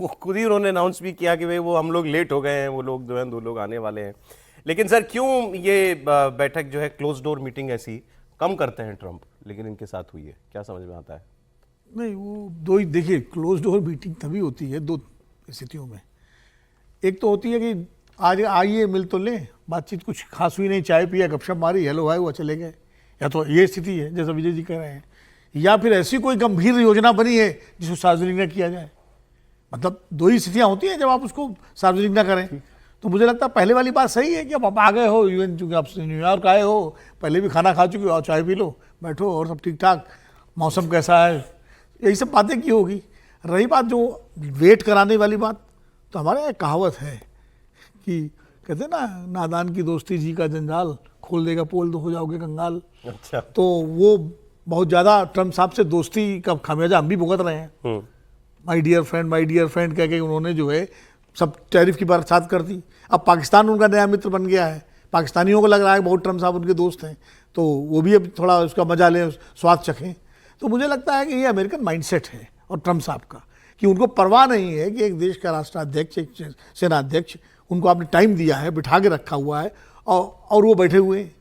खुद ही उन्होंने अनाउंस भी किया कि भाई वो हम लोग लेट हो गए हैं, वो लोग जो हैं 2 लोग आने वाले हैं। लेकिन सर क्यों ये बैठक जो है क्लोज डोर मीटिंग ऐसी कम करते हैं ट्रंप, लेकिन इनके साथ हुई है, क्या समझ में आता है? नहीं, वो दो ही देखिए, क्लोज डोर मीटिंग तभी होती है 2 स्थितियों में। एक तो होती है कि आज आइए मिल तो लें, बातचीत कुछ खास हुई नहीं, चाय पिया, गपशप मारी, हेलो हाय हुआ, चले गए। या तो ये स्थिति है जैसा विजय जी कह रहे हैं, या फिर ऐसी कोई गंभीर योजना बनी है जिसको सार्वजनिक न किया जाए। मतलब 2 ही स्थितियाँ होती हैं जब आप उसको सार्वजनिक ना करें। तो मुझे लगता है पहले वाली बात सही है कि अब आप आ गए हो, इवन चूँकि आप न्यूयॉर्क आए हो, पहले भी खाना खा चुके हो, और चाय पी लो, बैठो और सब ठीक ठाक, मौसम कैसा है, यही सब बातें की होगी। रही बात जो वेट कराने वाली बात, तो हमारे यहाँ कहावत है कि कहते हैं ना, नादान की दोस्ती जी का जंजाल, खोल देगा पोल तो हो जाओगे कंगाल। अच्छा। तो वो बहुत ज़्यादा ट्रम्प साहब से दोस्ती का खामियाजा हम भी भुगत रहे हैं। माय डियर फ्रेंड कह के उन्होंने जो है सब टैरिफ की बरसात कर दी। अब पाकिस्तान उनका नया मित्र बन गया है, पाकिस्तानियों को लग रहा है बहुत ट्रम्प साहब उनके दोस्त हैं, तो वो भी अब थोड़ा उसका मजा लें, स्वाद चखें। तो मुझे लगता है कि ये अमेरिकन माइंडसेट है और ट्रम्प साहब का, कि उनको परवाह नहीं है कि एक देश का राष्ट्राध्यक्ष, एक सेनाध्यक्ष, उनको आपने टाइम दिया है, बिठा के रखा हुआ है, और वो बैठे हुए हैं।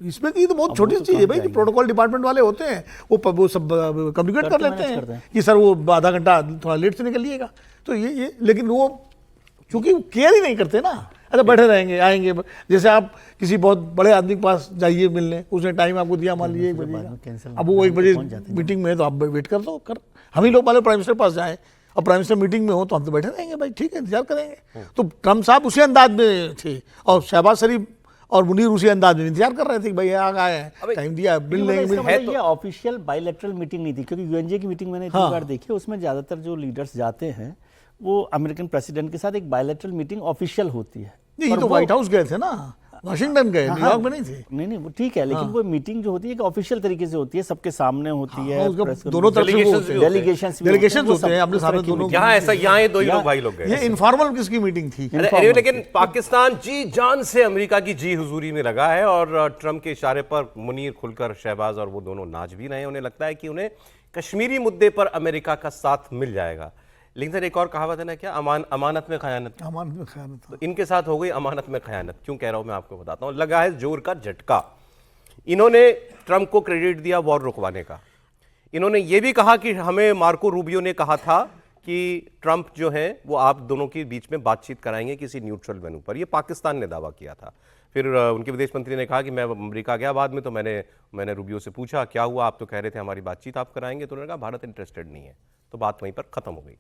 इसमें की तो बहुत छोटी सी चीज़ है भाई, कि प्रोटोकॉल डिपार्टमेंट वाले होते हैं, वो सब कम्युनिकेट कर लेते हैं कि सर वो आधा घंटा थोड़ा लेट से निकलिएगा। तो ये लेकिन वो चूंकि केयर ही नहीं करते ना, अच्छा बैठे रहेंगे, आएंगे। जैसे आप किसी बहुत बड़े आदमी के पास जाइए मिलने, उसने टाइम आपको दिया, मान लीजिए 1 बजे, अब वो 1 बजे मीटिंग में है तो आप वेट कर दो। हम ही लोग पहले प्राइम मिनिस्टर पास जाएं और प्राइम मिनिस्टर मीटिंग में हो तो हम तो बैठे रहेंगे भाई, ठीक है, इंतजार करेंगे। तो ट्रम्प साहब उसी अंदाज में थे और शहबाज शरीफ और मुनीर उसी अंदाज में इंतजार कर रहे थे कि भाई आ गए हैं, टाइम दिया, मिल लेंगे। ये ऑफिशियल बायलैटरल मीटिंग नहीं थी, क्योंकि यूएनजे की मीटिंग मैंने इतनी बार देखी है, उसमें ज्यादातर जो लीडर्स जाते हैं वो अमेरिकन प्रेसिडेंट के साथ एक बायलैटरल मीटिंग ऑफिशियल होती है। ये तो व्हाइट हाउस गए थे ना, वाशिंगटन गए, न्यूयॉर्क में नहीं थे। नहीं वो ठीक है, लेकिन वो मीटिंग जो होती है ऑफिशियल तरीके से होती है, सबके सामने होती है, दोनों तरफ से डेलीगेशंस होते हैं अपने सामने दोनों। यहाँ ऐसा, यहाँ ये 2 ही लोग भाई लोग गए, ये इनफॉर्मल किसकी मीटिंग थी? लेकिन पाकिस्तान जी जान से अमेरिका की जी हुजूरी में लगा है, और ट्रम्प के इशारे पर मुनीर खुलकर शहबाज और वो दोनों नाच भी रहे हैं। उन्हें लगता है कि उन्हें कश्मीरी मुद्दे पर अमेरिका का साथ मिल जाएगा। लेकिन सर एक और कहावत है ना, क्या अमानत में खयानत। अमानत में खयानत। तो इनके साथ हो गई अमानत में खयानत। क्यों कह रहा हूं मैं आपको बताता हूं। लगा है जोर का झटका। इन्होंने ट्रम्प को क्रेडिट दिया वॉर रुकवाने का। इन्होंने ये भी कहा कि हमें मार्को रूबियो ने कहा था कि ट्रम्प जो है वो आप दोनों के बीच में बातचीत कराएंगे किसी न्यूट्रल वेन्यू पर। ये पाकिस्तान ने दावा किया था। फिर उनके विदेश मंत्री ने कहा कि मैं अमेरिका गया बाद में, तो मैंने रूबियो से पूछा क्या हुआ, आप तो कह रहे थे हमारी बातचीत आप कराएंगे, तो उन्होंने कहा भारत इंटरेस्टेड नहीं है। तो बात वहीं पर खत्म हो गई।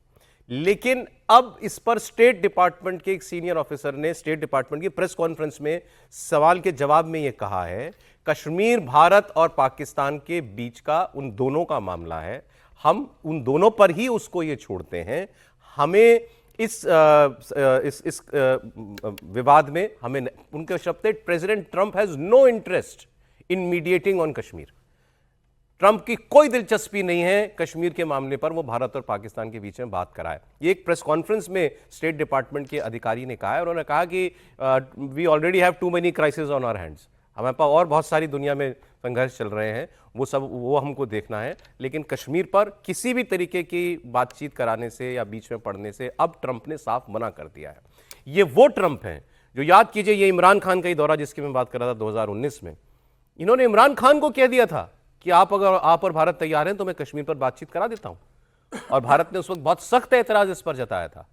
लेकिन अब इस पर स्टेट डिपार्टमेंट के एक सीनियर ऑफिसर ने स्टेट डिपार्टमेंट की प्रेस कॉन्फ्रेंस में सवाल के जवाब में यह कहा है, कश्मीर भारत और पाकिस्तान के बीच का उन दोनों का मामला है, हम उन दोनों पर ही उसको ये छोड़ते हैं। हमें इस विवाद में हमें, उनके शब्द, President Trump has no interest in mediating on Kashmir. Trump की कोई दिलचस्पी नहीं है कश्मीर के मामले पर वो भारत और पाकिस्तान के बीच में बात कराए। ये एक प्रेस कॉन्फ्रेंस में स्टेट डिपार्टमेंट के अधिकारी ने कहा है। उन्होंने कहा कि we already have too many crisis on our hands, हमारे पास और बहुत सारी दुनिया में संघर्ष चल रहे हैं, वो हमको देखना है। लेकिन कश्मीर पर किसी भी तरीके की बातचीत कराने से या बीच में पड़ने से अब ट्रंप ने साफ मना कर दिया है। ये वो ट्रंप हैं जो, याद कीजिए, ये इमरान खान का ही दौरा जिसकी मैं बात कर रहा था 2019 में, इन्होंने इमरान खान को कह दिया था कि अगर आप और भारत तैयार हैं तो मैं कश्मीर पर बातचीत करा देता हूं, और भारत ने उस वक्त बहुत सख्त एतराज इस पर जताया था।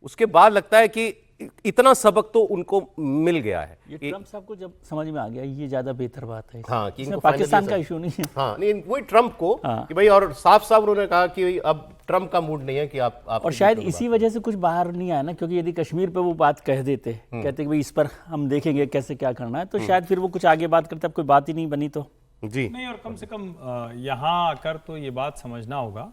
उसके बाद लगता है कि इतना सबक तो उनको मिल गया है। ये ट्रम्प साहब को जब समझ में आ गया ये ज्यादा बेहतर बात है। हाँ, कि इसमें पाकिस्तान का इशू नहीं है। हाँ, नहीं, वही ट्रम्प को कि भाई, और साफ साफ उन्होंने कहा कि अब ट्रम्प का मूड नहीं है कि आप और शायद इसी वजह से कुछ बाहर नहीं आया ना, क्योंकि यदि कश्मीर पे वो बात कह देते, कहते कि भाई इस पर हम देखेंगे कैसे क्या करना है, तो शायद फिर वो कुछ आगे बात करते, अब कोई बात ही नहीं बनी तो जी नहीं। और कम से कम यहाँ आकर तो ये बात समझना होगा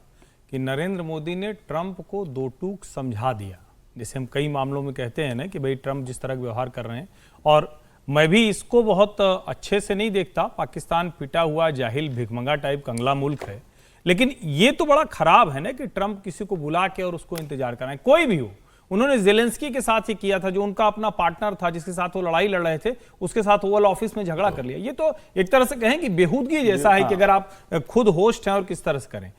कि नरेंद्र मोदी ने ट्रंप को 2 टूक समझा दिया। जैसे हम कई मामलों में कहते हैं ना कि भाई ट्रंप जिस तरह का व्यवहार कर रहे हैं, और मैं भी इसको बहुत अच्छे से नहीं देखता। पाकिस्तान पिटा हुआ जाहिल भिखमंगा टाइप कंगला मुल्क है, लेकिन ये तो बड़ा खराब है ना कि ट्रंप किसी को बुला के और उसको इंतजार कराए, कोई भी हो। उन्होंने जेलेंस्की के साथ ही किया था, जो उनका अपना पार्टनर था, जिसके साथ वो लड़ाई लड़ रहे थे, उसके साथ ओवल ऑफिस में झगड़ा कर लिया। ये तो एक तरह से कहें कि बेहूदगी जैसा है कि अगर आप खुद होस्ट हैं और किस तरह से करें।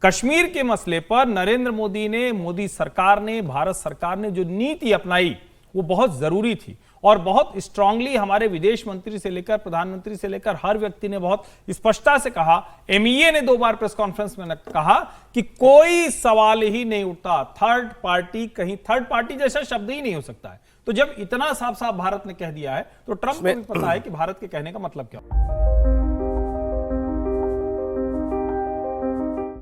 कश्मीर के मसले पर नरेंद्र मोदी ने, मोदी सरकार ने, भारत सरकार ने जो नीति अपनाई वो बहुत जरूरी थी और बहुत स्ट्रांगली हमारे विदेश मंत्री से लेकर प्रधानमंत्री से लेकर हर व्यक्ति ने बहुत स्पष्टता से कहा। एमईए ने 2 बार प्रेस कॉन्फ्रेंस में कहा कि कोई सवाल ही नहीं उठता, थर्ड पार्टी, कहीं थर्ड पार्टी जैसा शब्द ही नहीं हो सकता है। तो जब इतना साफ साफ भारत ने कह दिया है तो ट्रंप को भी पता है कि भारत के कहने का मतलब क्या है।